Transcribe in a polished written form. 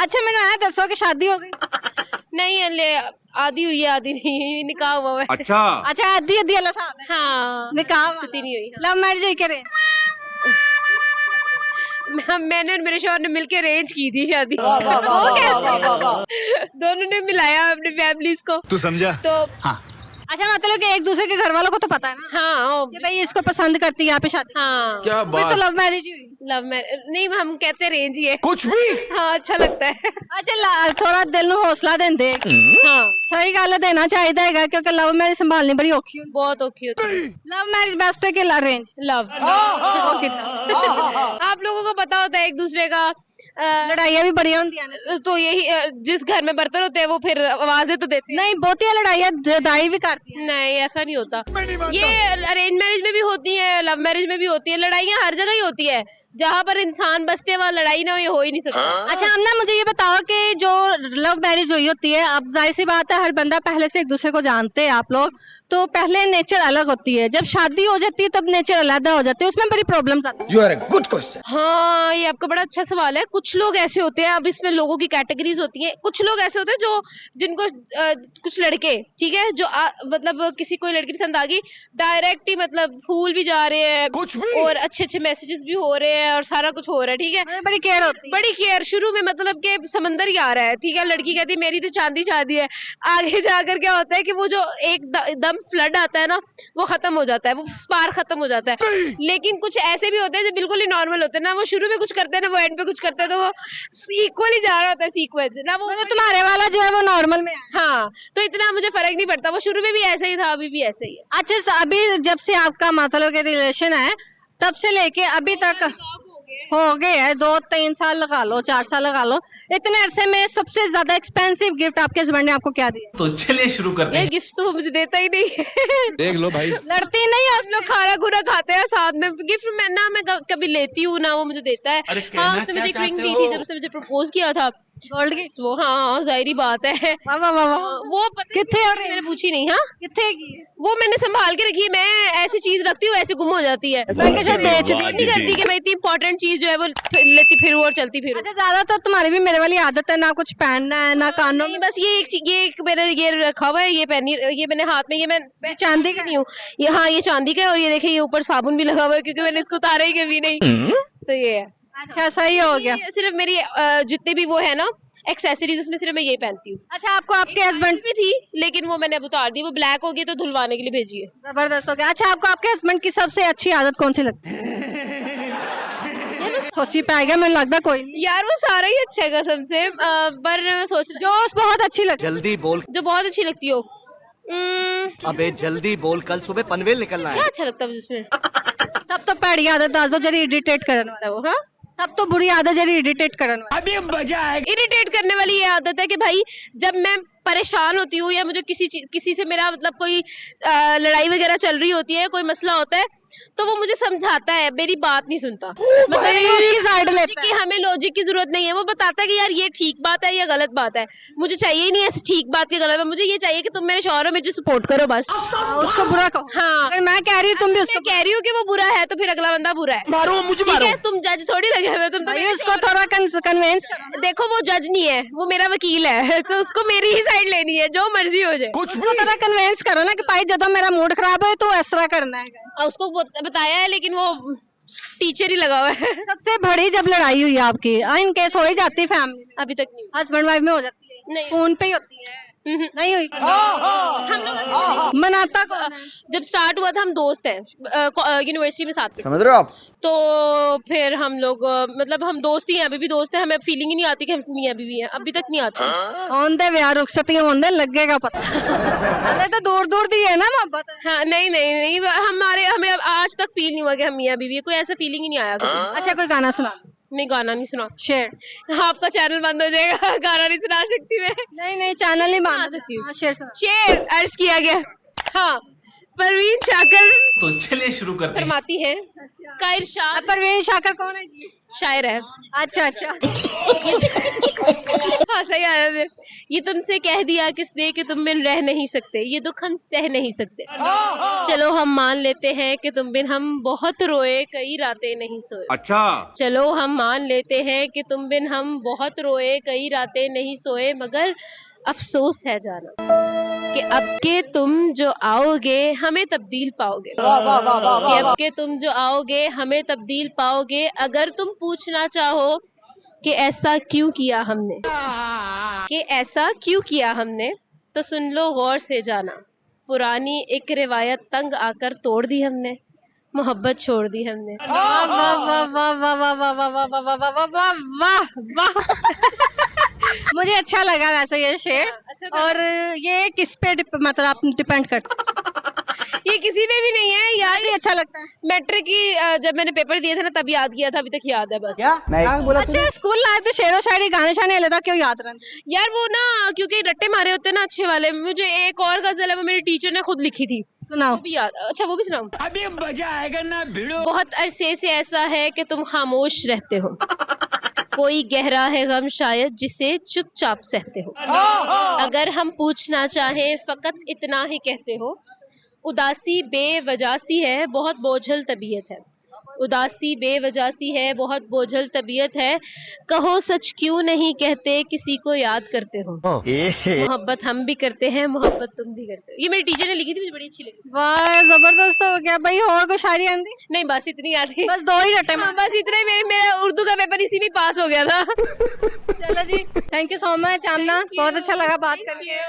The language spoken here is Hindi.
अच्छा मैंने आया दसो कि शादी हो गई। नहीं ले आधी हुई है आधी नहीं, निकाह हुआ है। अच्छा अच्छा आधी आधी अल्लाह साहब है। हाँ निकाह सती नहीं हुई। लव मैरिज हुई करे। मैंने और मेरे शौहर ने मिलके अरेंज की थी शादी। वो कैसे? दोनों ने मिलाया अपने फैमिलीज को। तू समझा? तो अच्छा मतलब कि एक दूसरे के घर वालों को तो पता है ना हाँ कि भाई इसको पसंद करती है यहाँ पे शादी। हाँ क्या फिर तो लव मैरिज हुई। लव मैरिज नहीं, हम कहते अरेंज ही है। कुछ भी हाँ अच्छा लगता है। अच्छा थोड़ा दिल ਨੂੰ हौसला देंदे। हाँ सही गल देना चाहिए है क्योंकि लव मैरिज संभालनी बड़ी औखी होती बहुत औखी होती है। है। लव मैरिज बेस्ट है कि अरेंज। लव आप लोगों को पता होता है एक दूसरे का लड़ाइयाँ भी बड़ी होती हैं। तो यही जिस घर में बर्तन होते हैं वो फिर आवाजें तो देते हैं। नहीं बहुती लड़ाइयाँ जुदाई भी करती हैं। नहीं ऐसा नहीं होता। ये अरेंज मैरिज में भी होती है, लव मैरिज में भी होती है। लड़ाइयाँ हर जगह ही होती है। जहाँ पर इंसान बसते हैं वहाँ लड़ाई ना हो, ये हो ही नहीं सकता। अच्छा हम ना मुझे ये बताओ कि जो लव मैरिज हुई होती है अब जाहिर सी बात है हर बंदा पहले से एक दूसरे को जानते हैं आप लोग तो पहले नेचर अलग होती है जब शादी हो जाती है तब नेचर अलग हो जाती है उसमें बड़ी प्रॉब्लम्स आती है। You are a good question. हाँ ये आपका बड़ा अच्छा सवाल है। कुछ लोग ऐसे होते हैं, अब इसमें लोगों की कैटेगरीज होती हैं। कुछ लोग ऐसे होते हैं जो जिनको कुछ लड़के ठीक है जो मतलब किसी कोई लड़की पसंद आ गई डायरेक्ट ही मतलब फूल भी जा रहे हैं कुछ भी और अच्छे अच्छे मैसेजेस भी हो रहे हैं और सारा कुछ हो रहा है ठीक है। बड़ी केयर होती है। बड़ी केयर शुरू में मतलब कि समंदर ही आ रहा है ठीक है। लड़की कहती है मेरी तो चांदी शादी है। आगे जाकर क्या होता है कि वो जो एक दम फ्लड आता है ना वो खत्म हो जाता है, वो स्पार्क खत्म हो जाता है। लेकिन कुछ ऐसे भी होते हैं जो बिल्कुल ही नॉर्मल होते हैं ना, वो शुरू में कुछ करते हैं ना वो एंड पे कुछ करते हैं, तो वो इक्वल ही जा रहा होता है सीक्वेंस ना। वो तुम्हारे वाला जो है वो नॉर्मल में है। हाँ तो इतना मुझे फर्क नहीं पड़ता। वो शुरू में भी ऐसा ही था, अभी भी ऐसा ही है। अच्छा अभी जब से आपका मतलब के रिलेशन है तब से लेके अभी तक हो गए है 2-3 साल लगा लो 4 साल लगा लो इतने अरसे में सबसे ज्यादा एक्सपेंसिव गिफ्ट आपके हस्बैंड ने आपको क्या दिया? तो चलिए शुरू करते हैं। ये गिफ्ट तो वो मुझे देता ही नहीं है। देख लो भाई लड़ती नहीं है हम लोग खाना खुना खाते हैं साथ में। गिफ्ट मैं ना मैं कभी लेती हूँ ना वो मुझे देता है। हाँ उसने मुझे एक रिंग दी थी जब उसने मुझे प्रपोज किया था। गोल्ड की। वो हाँ जाहिर बात है। वाह वाह वाह वाह। वो पता कितने और मैंने पूछी नहीं। हाँ कितने की है? वो मैंने संभाल के रखी है। मैं ऐसी चीज रखती हूँ ऐसे गुम हो जाती है। मैं क्या बेच दी नहीं करती कि मैं इतनी इंपॉर्टेंट चीज जो है वो लेती फिर और चलती फिर। अच्छा ज्यादातर तुम्हारी भी मेरे वाली आदत है ना कुछ पहनना है ना कानों में। नहीं बस ये एक मैंने ये रखा हुआ है। ये पहनी ये मैंने हाथ में ये मैं चांदी का नहीं हूँ ये। हाँ ये चांदी का है और ये देखिए ये ऊपर साबुन भी लगा हुआ है क्योंकि मैंने इसको उतारा ही कभी नहीं। तो ये है। अच्छा सही हो गया। ये सिर्फ मेरी जितने भी वो है ना एक्सेसरीज उसमें सिर्फ मैं यही पहनती हूँ। अच्छा आपको आपके हस्बैंड भी थी लेकिन वो मैंने अब उतार दी। वो ब्लैक हो गई तो धुलवाने के लिए भेजी है। जबरदस्त हो गया। अच्छा आपको आपके हस्बैंड की सबसे अच्छी आदत कौन सी लगती है? सोची पाएगा मुझे लगता कोई नहीं। यार वो सारा ही अच्छा है कसम से। पर मैं सोच जो बहुत अच्छी लगती जल्दी बोल। जो बहुत अच्छी लगती हो। अबे जल्दी बोल कल सुबह पनवेल निकलना क्या है। अच्छा लगता है मुझे इसमें? सब तो पैड़ी आदत दस दो जरी इरिटेट करने वाला है वो। हाँ सब तो बुरी आदत जरी इरिटेट करने वाला। अभी मजा आएगा। इरिटेट करने वाली ये आदत है कि भाई जब मैं परेशान होती हूँ या मुझे किसी से मेरा मतलब कोई लड़ाई वगैरह चल रही होती है कोई मसला होता है तो वो मुझे समझाता है, मेरी बात नहीं सुनता। मतलब वो उसकी साइड लेता है। कि हमें लॉजिक की जरूरत नहीं है। वो बताता है कि यार ये ठीक बात है या गलत बात है। मुझे चाहिए ही नहीं ऐसे ठीक बात की गलत बात। मुझे ये चाहिए कि तुम मेरे शौहर हो मुझे सपोर्ट करो बस। उसको बुरा कहो। हाँ अगर मैं कह रही हूँ तुम भी उसको मैं कह रही हूँ कि वो बुरा है तो फिर अगला बंदा बुरा है। मारो मुझे ठीक मारो। है तुम जज थोड़ी लगे हुए हो, तुम तो भाई मेरे उसको थोड़ा कन्वेंस करो। देखो वो जज नहीं है वो मेरा वकील है तो उसको मेरी ही साइड लेनी है जो मर्जी हो जाए। कुछ उसको थोड़ा कन्वेंस करो ना कि भाई जब मेरा मूड खराब है तो इस तरह करना है। और उसको बताया है लेकिन वो टीचर ही लगा हुआ है। सबसे बड़ी जब लड़ाई हुई आपकी इन केस हो ही जाती है फैमिली में अभी तक नहीं हस्बैंड वाइफ में हो जाती है नहीं। फोन पे ही होती है नहीं हुई हम लोग मनाता कौन है? जब स्टार्ट हुआ था हम दोस्त हैं यूनिवर्सिटी में साथ में। समझ रहे हो आप? तो फिर हम लोग मतलब हम दोस्त ही हैं अभी भी दोस्त हैं। हमें फीलिंग ही नहीं आती कि हम मियां बीवी हैं अभी तक नहीं आती। होंदे व्याह रुखसती होंदे लगेगा पता। अरे तो दूर दूर दी है ना मोहब्बत। हाँ नहीं नहीं नहीं हमें आज तक फील नहीं हुआ कि हम मियां बीवी हैं। कोई ऐसा फीलिंग ही नहीं आया कभी। अच्छा कोई गाना सुना नहीं गाना नहीं सुना। शेर। आपका चैनल बंद हो जाएगा गाना नहीं सुना सकती मैं। नहीं चैनल नहीं सुना मान सकती हूँ। शेर सुना। शेर अर्ज किया गया। हाँ परवीन शाकर तो चलिए शुरू करते हैं। फरमाती है का इरशाद। परवीन शाकर कौन है जी? शायर है। अच्छा हंस सही आया थे। ये तुमसे कह दिया किसने कि तुम बिन रह नहीं सकते, ये दुख हम सह नहीं सकते। चलो हम मान लेते हैं कि तुम बिन हम बहुत रोए, कई रातें नहीं सोए। अच्छा चलो हम मान लेते हैं कि तुम बिन हम बहुत रोए, कई रातें नहीं सोए, मगर अफसोस है जाना कि अब के तुम जो आओगे हमें तब्दील पाओगे। कि अब के तुम जो आओगे हमें तब्दील पाओगे, अगर तुम पूछना चाहो कि ऐसा क्यों किया हमने, कि ऐसा क्यों किया हमने, तो सुन लो गौर से जाना, पुरानी एक रिवायत तंग आकर तोड़ दी हमने, मोहब्बत छोड़ दी हमने। वाह वाह वाह वाह वाह वाह वाह वाह वाह वाह वाह वाह वाह वाह वाह। मुझे अच्छा लगा वैसे ये शेर। अच्छा था। और ये किस पे मतलब आप डिपेंड करते ये किसी पे भी नहीं है यार, हैं? अच्छा लगता है। मैट्रिक की जब मैंने पेपर दिए थे ना तब याद किया था, अभी तक याद है बस। अच्छा स्कूल लाइफ तो शेरो शायरी गाने शाने लेता क्यों याद रहता? यार वो ना क्योंकि रट्टे मारे होते हैं ना अच्छे वाले, मुझे एक और गजल है वो मेरी टीचर ने खुद लिखी थी, सुनाओ। वो भी याद। अच्छा वो भी सुनाऊं? अभी मजा आएगा ना भिड़ो। बहुत अरसे से ऐसा है कि तुम खामोश रहते हो, कोई गहरा है गम शायद जिसे चुपचाप सहते हो। अगर हम पूछना चाहें फकत इतना ही कहते हो, उदासी बेवजह सी है बहुत बोझल तबीयत है। उदासी बेवजह सी है बहुत बोझल तबीयत है, कहो सच क्यों नहीं कहते किसी को याद करते हो। मोहब्बत हम भी करते हैं, मोहब्बत तुम भी करते हो। ये मेरी टीचर ने लिखी थी, मुझे बड़ी अच्छी लगी। वाह जबरदस्त हो गया भाई। और कोई शायरी आंदी? नहीं बस इतनी याद थी, बस दो ही रटे हाँ, बस इतने में मेरा उर्दू का पेपर इसी में पास हो गया था। चलो जी, थैंक यू सो मच आमना, बहुत अच्छा लगा बात करके।